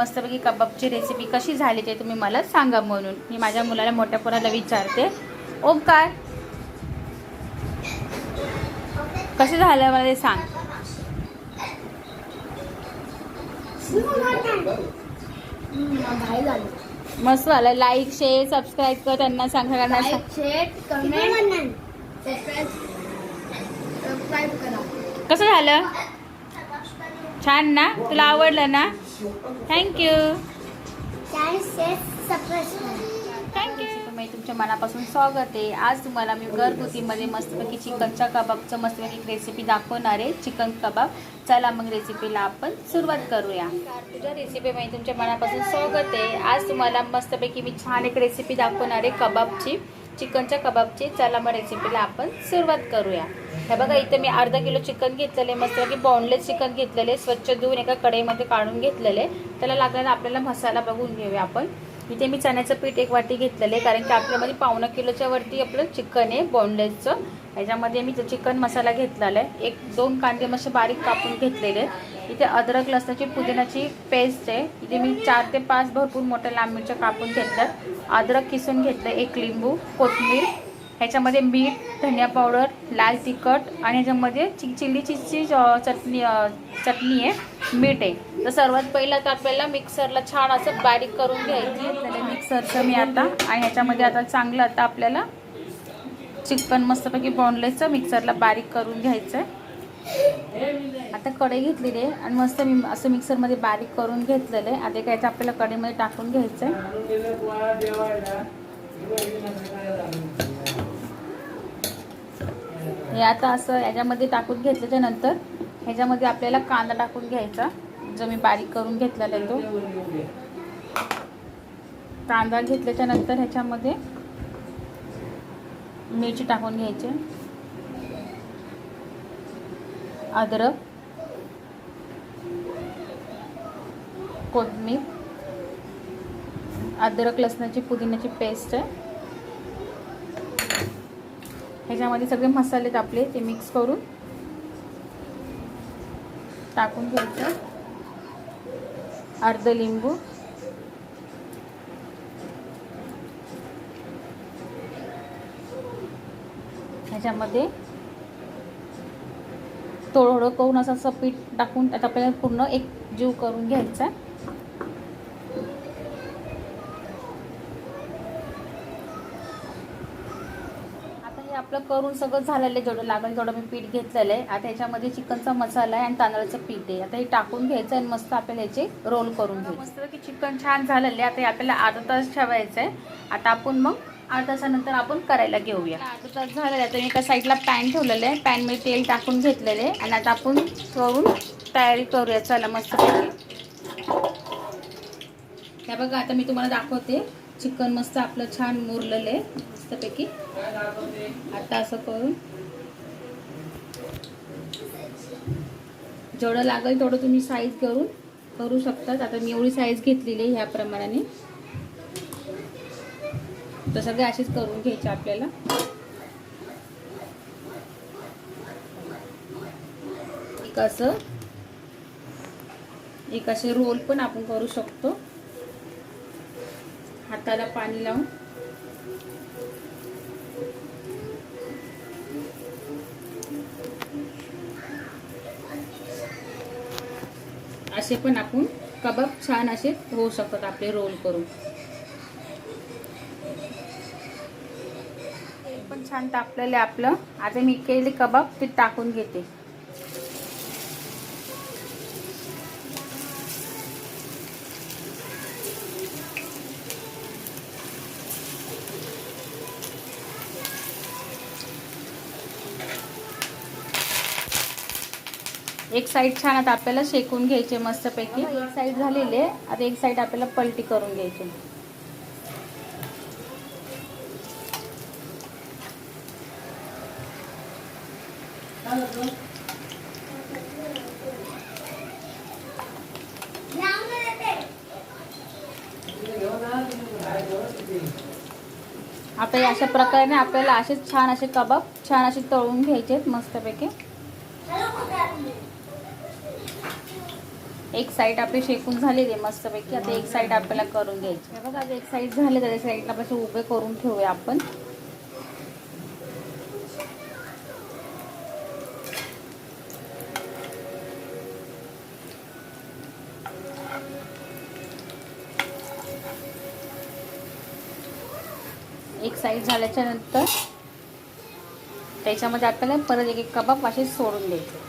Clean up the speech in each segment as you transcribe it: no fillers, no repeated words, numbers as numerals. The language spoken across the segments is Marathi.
मस्तपैकी कबाबची रेसिपी कशी झाली ते तुम्ही मला सांगा म्हणून मी माझ्या मुलाला मोठ्या पोराला विचारते. ओंकार कशी झालं मला ते सांग. मस्त झालं. लाईक शेअर सबस्क्राईब कर त्यांना सांग सगळ्यांना. कसं झालं? छान ना? तुला आवडलं ना? थँक्यू. थँक्यू. तुमच्या मनापासून स्वागत आहे. आज तुम्हाला मी घरगुतीमध्ये मस्तपैकी चिकनच्या कबाबचं मस्तपैकी रेसिपी दाखवणार आहे. चिकन कबाब. चला मग रेसिपीला आपण सुरुवात करूया. तुझ्या रेसिपीमध्ये तुमच्या मनापासून स्वागत आहे. आज तुम्हाला मस्तपैकी मी छान एक रेसिपी दाखवणार आहे कबाबची, चिकनच्या कबाबची. चला मग रेसिपीला आपण सुरुवात करूया. हे बघा इथे मी अर्धा किलो चिकन घेतलेले, मस्तपैकी बॉनलेस चिकन घेतलेले, स्वच्छ धुवून एका कढईमध्ये काढून घेतलेले. त्याला लागणारा आपल्याला मसाला बघून घेऊया आपण. इथे मी चण्याचं पीठ 1 वाटी घेतलेले, कारण की आपल्यामध्ये 1.25 किलोच्या वरती आपलं चिकन आहे बॉनलेसचं. ह्याच्यामध्ये मी चिकन मसाला घेतलेला आहे. 1-2 कांदे मस्त बारीक कापून घेतलेले. इथे अद्रक लसणाची पुदिनाची पेस्ट आहे. इथे मी 4 ते 5 भरपूर मोठ्या लांब मिरच्या कापून घेतल्यात. अद्रक किसून घेतलं, 1 लिंबू, कोथिंबीर, ह्याच्यामध्ये मीठ, धनिया पावडर, लाल तिखट आणि ह्याच्यामध्ये चिली चीजची चटणी आहे, मीठ आहे. तर सर्वात पहिला तर आपल्याला मिक्सरला छान असं बारीक करून घ्यायची. मिक्सरचं मी आता आणि ह्याच्यामध्ये आता चांगलं आता आपल्याला चिकन मस्तपैकी बॉनलेसचं मिक्सरला बारीक करून घ्यायचं आहे. आता कढई घेतलेली आहे आणि मस्त मी असं मिक्सरमध्ये बारीक करून घेतलेलं आहे. आता काय आपल्याला कढईमध्ये टाकून घ्यायचं आहे. हे आता असं याच्यामध्ये टाकून घेतल्याच्या नंतर ह्याच्यामध्ये आपल्याला कांदा टाकून घ्यायचा, जो मी बारीक करून घेतलेला आहे तो. कांदा घेतल्याच्या नंतर ह्याच्यामध्ये मिरची टाकून घ्यायची, अद्रक, कोथिंबीर, अद्रक लसणाची पुदिन्याची पेस्ट आहे. ह्याच्यामध्ये सगळे मसाले आपले ते मिक्स करून टाकून घ्यायचं. अर्ध लिंबू, ह्याच्यामध्ये थोडं करून असं पीठ टाकून त्यात आपल्याला पूर्ण एक जीव करून घ्यायचा. आपलं करून सगळं झालेलं आहे. जेवढं लागेल तेवढं मी पीठ घेतलेलं आहे. आता ह्याच्यामध्ये चिकनचा मसाला आहे आणि तांदळाचं पीठ आहे. आता हे टाकून घ्यायचं आणि मस्त आपल्याला याचे रोल करून घ्यायचं. मस्त की चिकन छान झालेलं आहे. आता आपल्याला अर्धा तास ठेवायचं आहे. आता आपण मग अर्धा तासानंतर आपण करायला घेऊया. अर्धा तास झालेलं आहे. आता मी एका साईडला पॅन ठेवलेलं आहे. पॅनमध्ये तेल टाकून घेतलेलं आहे आणि आता आपण करून तयारी करूया. चला मस्त. हे बघा आता मी तुम्हाला दाखवते. चिकन मस्त आपलं छान मुरलेलं आहे मस्तपैकी. आता असं करून जेवढं लागेल तेवढं तुम्ही साईज करू शकतात. आता मी एवढी साईज घेतलेली आहे ह्या प्रमाणाने. तर सगळे असेच करून घ्यायचे आपल्याला. एक असे रोल पण आपण करू शकतो. हाताला पाणी लावून असे पण आपण कबाब छान असे होऊ शकतात आपले रोल करून. पण छान तापलेले आपलं. आता मी केले कबाब ते टाकून घेते. एक साईड छान आता आपल्याला शेकून घ्यायचे मस्तपैकी. एक साईड झालेली आहे. आता एक साईड आपल्याला पलटी करून घ्यायची. आता अशा प्रकारे आपल्याला असेच छान असे कबाब छान असे तळून घ्यायचे मस्तपैकी. एक साईड आपली शेकून झालेली आहे मस्तपैकी. आता एक साईड आपल्याला करून घ्यायची. बघा आता एक साईड झाले तर साईडला आपण उभे करून ठेवूया आपण. एक साईड झाल्याच्या नंतर त्याच्यामध्ये आपल्याला परत एक एक कबाब असे सोडून द्यायचे.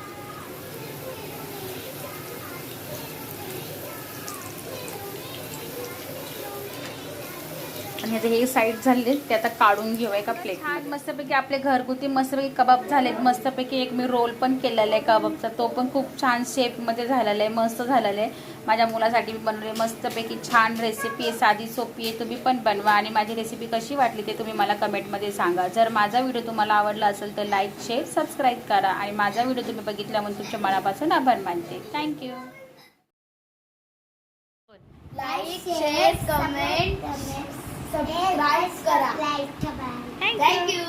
आणि आता हे साईड झाले ते आता काढून घेऊया एका प्लेट. छान मस्तपैकी आपले घरगुती मस्तपैकी कबाब झालेत. मस्तपैकी एक मी रोल पण केलेला आहे कबाबचा, तो पण खूप छान शेपमध्ये झालेला आहे, मस्त झालेला आहे. माझ्या मुलासाठी मी बनवले मस्तपैकी छान रेसिपी आहे, साधी सोपी आहे. तुम्ही पण बनवा आणि माझी रेसिपी कशी वाटली ते तुम्ही मला कमेंटमध्ये सांगा. जर माझा व्हिडिओ तुम्हाला आवडला असेल तर लाईक शेअर सबस्क्राईब करा आणि माझा व्हिडिओ तुम्ही बघितला म्हणून तुमच्या मनापासून आभार मानते. Thank you. Like share comment subscribe करा. थँक्यू.